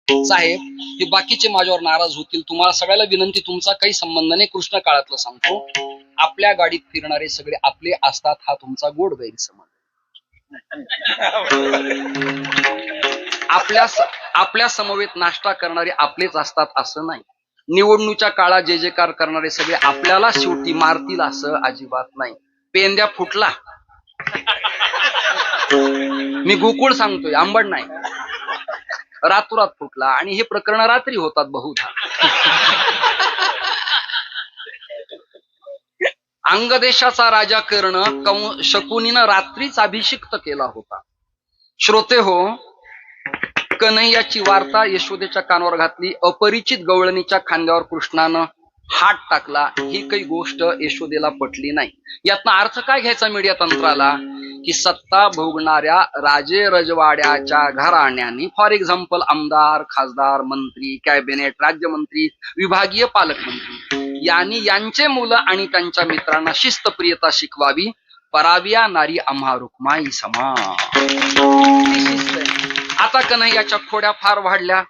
साहेब ते बाकीचे माझ्यावर नाराज होतील, तुम्हाला सगळ्याला विनंती, तुमचा काही संबंध नाही, कृष्ण काळातलं सांगतो, आपल्या गाडीत फिरणारे सगळे आपले असतात, हा तुमचा गोड गैरसमज. आपल्या समवेत नाश्ता करणारे आपलेच असतात असं नाही. निवडणुकीच्या काळात जे जे कार करणारे सगळे आपल्याला शेवटी मारतील असं अजिबात नाही. पेंद्या फुटला, मी गोकुळ सांगतोय, आंबड नाही, रातोरात फुटला, आणि हे प्रकरण रात्री होतात बहुधा. अंगदेशाचा राजा कर्ण शकुनीनं रात्रीच अभिषिक्त केला होता. श्रोते हो, कन्हैयाची वार्ता यशोदेच्या कानावर घातली, अपरिचित गवळणीच्या खांद्यावर कृष्णानं हात टाकला. ही काही गोष्ट यशोदेला पटली नाही. यातनं अर्थ काय घ्यायचा मीडिया तंत्राला, की सत्ता भोगणाऱ्या राजे रजवाड्याच्या घराण्यांनी, फॉर एक्झाम्पल आमदार, खासदार, मंत्री, कॅबिनेट, राज्यमंत्री, विभागीय पालकमंत्री यांनी यांचे मुलं आणि त्यांच्या मित्रांना शिस्तप्रियता शिकवावी. पराविया नारी आम्हा रुक्माई समा. आता कन्हैयाच्या खोड्या फार वाढल्या.